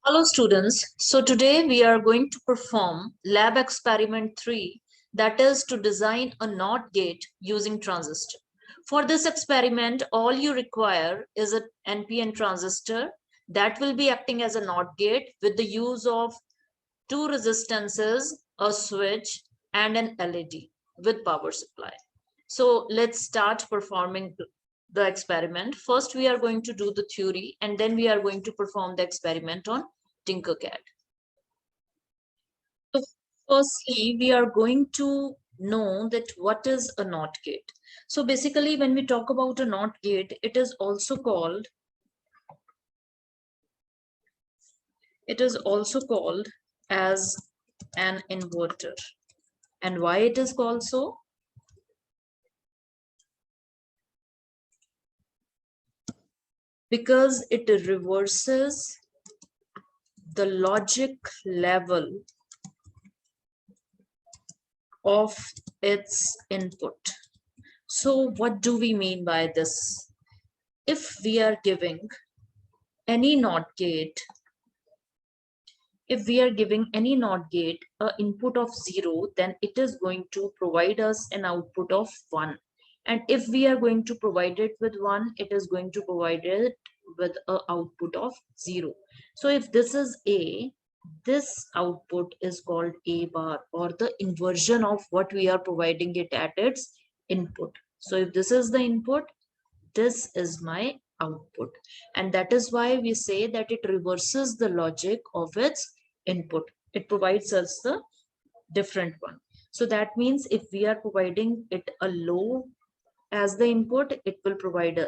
Hello students, so today we are going to perform lab experiment 3, that is to design a NOT gate using transistor. For this experiment all you require is an NPN transistor that will be acting as a NOT gate with the use of two resistances, a switch and an LED with power supply. So let's start performing the experiment. First, we are going to do the theory and then we are going to perform the experiment on Tinkercad. So firstly, we are going to know that what is a NOT gate. So basically, when we talk about a NOT gate, it is also called as an inverter. And why it is called so? Because it reverses the logic level of its input. So what do we mean by this? If we are giving any NOT gate, if we are giving any NOT gate an input of 0, then it is going to provide us an output of 1. And if we are going to provide it with 1, it is going to provide it with an output of 0. So if this is A, this output is called A bar, or the inversion of what we are providing it at its input. So if this is the input, this is my output, and that is why we say that it reverses the logic of its input. It provides us the different one. So that means if we are providing it a low as the input, it will provide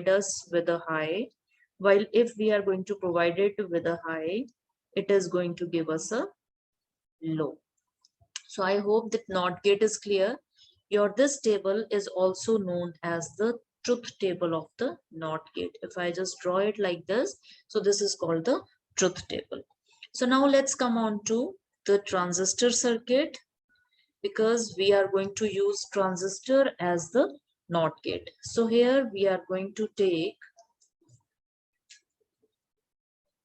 us with a high, while if we are going to provide it with a high, it is going to give us a low. So I hope that NOT gate is clear. This table is also known as the truth table of the NOT gate. If I just draw it like this, so this is called the truth table. So now let's come on to the transistor circuit, because we are going to use transistor as the NOT gate. So here we are going to take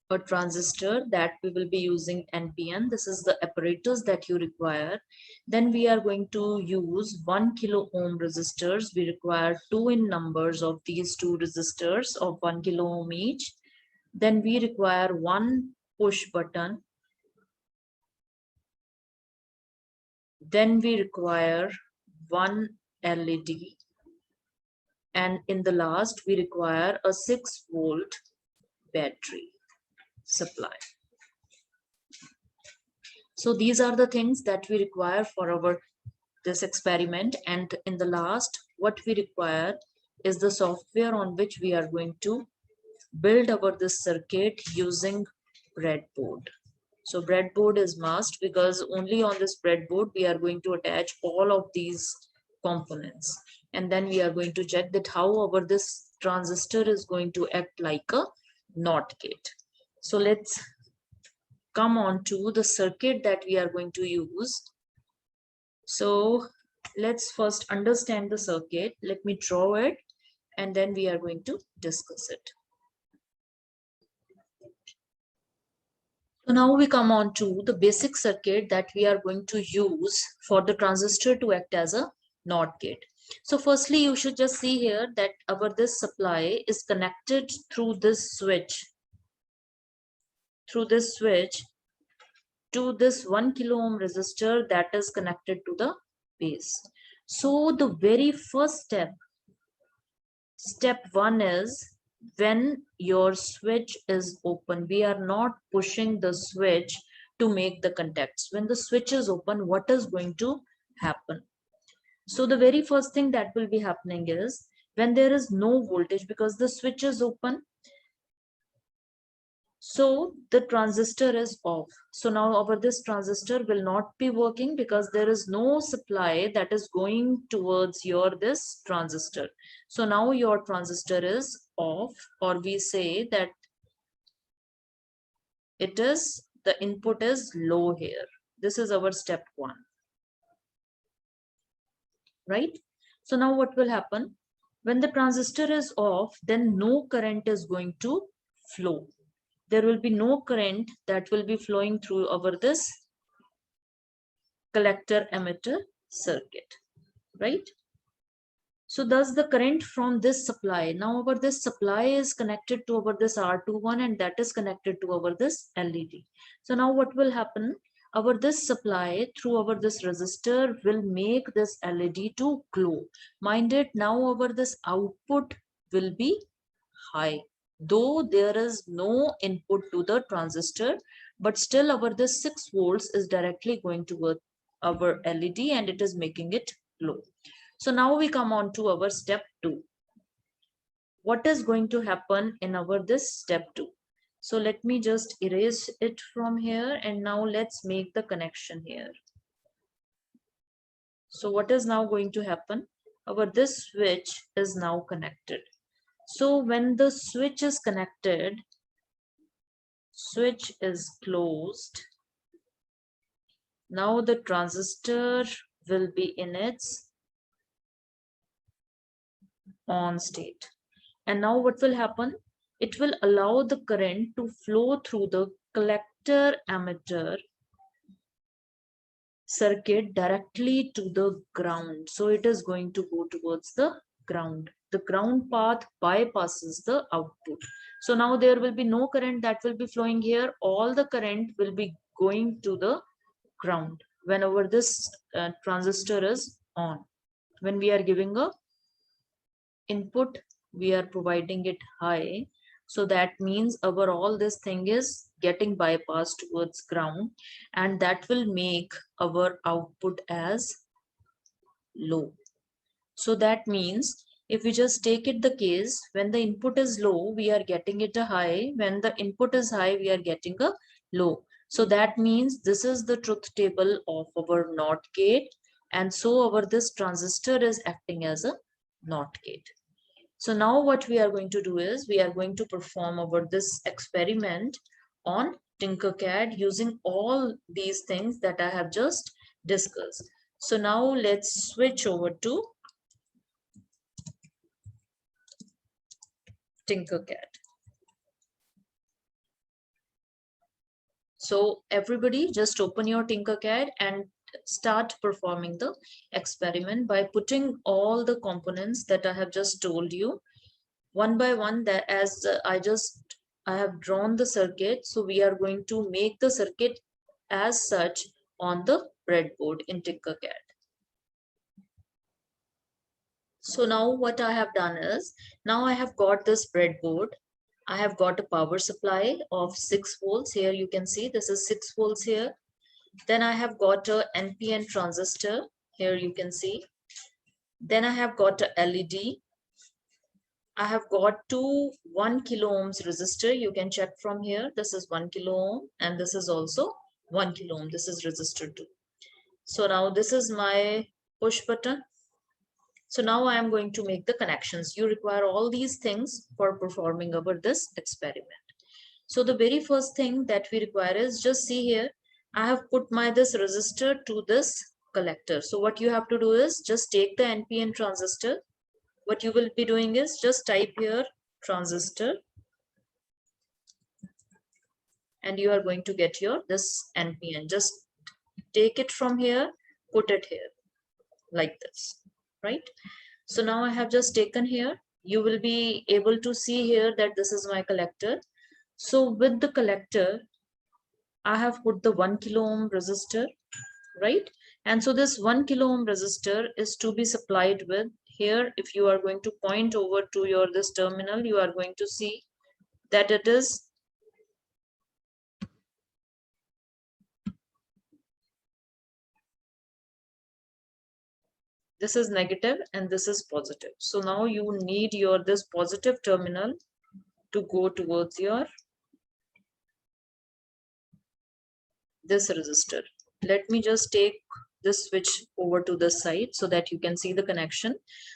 a transistor that we will be using NPN. This is the apparatus that you require. Then we are going to use 1 kilo ohm resistors. We require 2 in numbers of these two resistors of 1 kilo ohm each. Then we require one push button. Then we require one LED. And in the last, we require a 6-volt battery supply. So these are the things that we require for this experiment. And in the last, what we require is the software on which we are going to build this circuit using breadboard. So breadboard is must, because only on this breadboard we are going to attach all of these components. And then we are going to check that how this transistor is going to act like a NOT gate. So let's come on to the circuit that we are going to use. So let's first understand the circuit. Let me draw it and then we are going to discuss it. So now we come on to the basic circuit that we are going to use for the transistor to act as a NOT gate. So firstly, you should just see here that this supply is connected through this switch to this 1 kilo ohm resistor that is connected to the base. So the very first step 1 is when your switch is open. We are not pushing the switch to make the contacts. When the switch is open, what is going to happen? So the very first thing that will be happening is when there is no voltage, because the switch is open, so the transistor is off. So now this transistor will not be working because there is no supply that is going towards this transistor. So now your transistor is off, or we say that the input is low here. This is our step 1. Right? So now what will happen? When the transistor is off, then no current is going to flow. there will be no current that will be flowing through our this collector emitter circuit, right? So thus the current from this supply, now our this supply is connected to our this R21 and that is connected to our this LED. So now what will happen? Our this supply through our this resistor will make this LED to glow. Mind it, now our this output will be high. Though there is no input to the transistor, but still our this 6 volts is directly going to our LED and it is making it glow. So now we come on to our step 2. What is going to happen in our this step 2? So let me just erase it from here and now let's make the connection here. So what is now going to happen? Our this switch is now connected. So when the switch is connected, switch is closed. Now the transistor will be in its on state. And now what will happen? It will allow the current to flow through the collector emitter circuit directly to the ground. So it is going to go towards the ground. The ground path bypasses the output. So now there will be no current that will be flowing here. All the current will be going to the ground whenever this transistor is on. When we are giving a input, we are providing it high, so that means our all this thing is getting bypassed towards ground and that will make our output as low. So that means if we just take it the case, when the input is low we are getting it a high, when the input is high we are getting a low. So that means this is the truth table of our NOT gate, and so our this transistor is acting as a NOT gate. So now what we are going to do is we are going to perform over this experiment on Tinkercad using all these things that I have just discussed. So now let's switch over to Tinkercad. So everybody just open your Tinkercad and start performing the experiment by putting all the components that I have just told you one by one, that as I have drawn the circuit. So we are going to make the circuit as such on the breadboard in Tinkercad. So now what I have done is, now I have got this breadboard. I have got a power supply of 6 volts. Here you can see this is 6 volts here. Then I have got a NPN transistor. Here you can see. Then I have got a LED. I have got two 1 kilo ohms resistor. You can check from here. This is 1 kilo ohm and this is also 1 kilo ohm. This is resistor 2. So now this is my push button. So now I am going to make the connections. You require all these things for performing over this experiment. So the very first thing that we require is, just see here, I have put my this resistor to this collector. So what you have to do is just take the NPN transistor. What you will be doing is just type here transistor and you are going to get your this NPN. Just take it from here, put it here like this, right? So now I have just taken here. You will be able to see here that this is my collector. So with the collector, I have put the 1 kilo ohm resistor, right? And so this 1 kilo ohm resistor is to be supplied with here. If you are going to point over to your this terminal, you are going to see that it is this is negative and this is positive. So now you need your this positive terminal to go towards your this resistor. Let me just take this switch over to the side so that you can see the connection.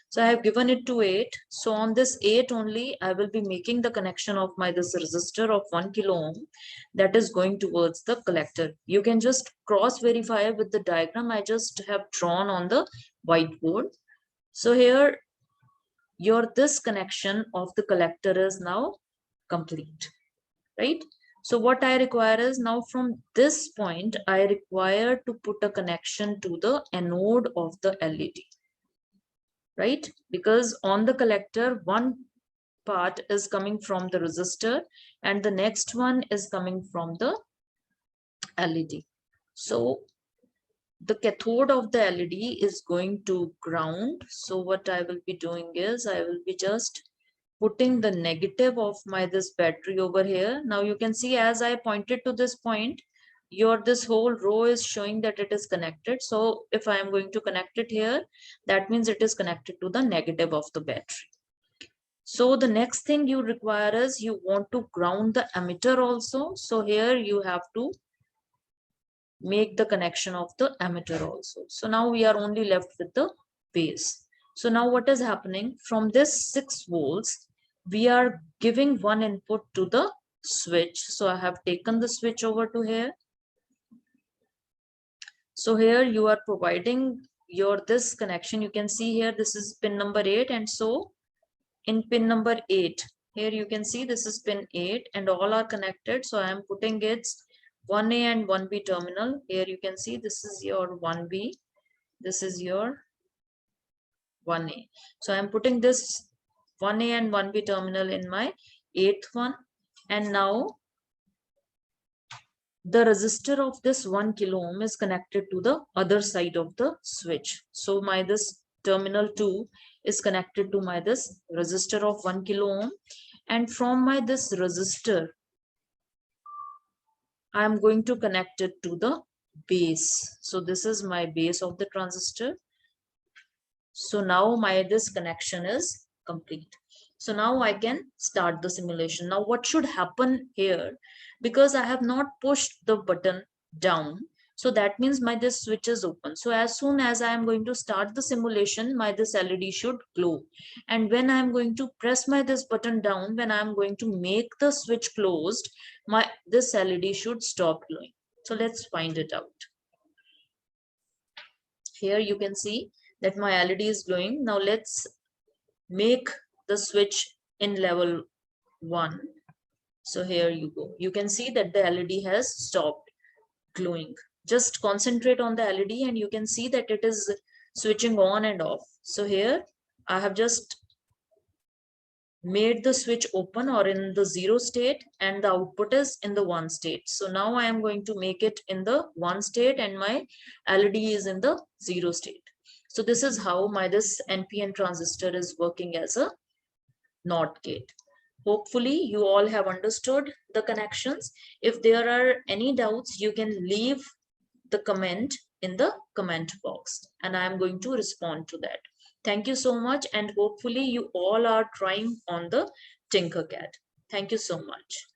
So I have given it to 8. So on this 8 only, I will be making the connection of my this resistor of 1 kilo ohm that is going towards the collector. You can just cross verify with the diagram I just have drawn on the whiteboard. So here your this connection of the collector is now complete, right? So what I require is now from this point, I require to put a connection to the anode of the LED, right? Because on the collector, one part is coming from the resistor and the next one is coming from the LED. So the cathode of the LED is going to ground. So what I will be doing is I will be just putting the negative of my this battery over here. Now you can see as I pointed to this point, this whole row is showing that it is connected. So if I am going to connect it here, that means it is connected to the negative of the battery. So the next thing you require is you want to ground the emitter also. So here you have to make the connection of the emitter also. So now we are only left with the base. So now what is happening from this 6 volts, we are giving one input to the switch. So I have taken the switch over to here. So here you are providing this connection. You can see here, this is pin number 8. And so in pin number 8, here you can see this is pin 8 and all are connected. So I am putting its 1A and 1B terminal. Here you can see this is your 1B, this is your 1A. So I am putting this 1A and 1B terminal in my 8th one. And now the resistor of this 1 kilo ohm is connected to the other side of the switch. So my this terminal 2 is connected to my this resistor of 1 kilo ohm. And from my this resistor, I am going to connect it to the base. So this is my base of the transistor. So now this connection is complete. So now I can start the simulation. Now what should happen here? Because I have not pushed the button down, so that means this switch is open. So as soon as I am going to start the simulation, this LED should glow. And when I am going to press this button down, when I am going to make the switch closed, this LED should stop glowing. So let's find it out. Here you can see that my LED is glowing. Now let's make the switch in level 1. So here you go. You can see that the LED has stopped glowing. Just concentrate on the LED and you can see that it is switching on and off. So here I have just made the switch open or in the 0 state and the output is in the 1 state. So now I am going to make it in the 1 state and my LED is in the 0 state. So this is how this NPN transistor is working as a NOT gate. Hopefully you all have understood the connections. If there are any doubts, you can leave the comment in the comment box and I am going to respond to that. Thank you so much and hopefully you all are trying on the Tinkercad. Thank you so much.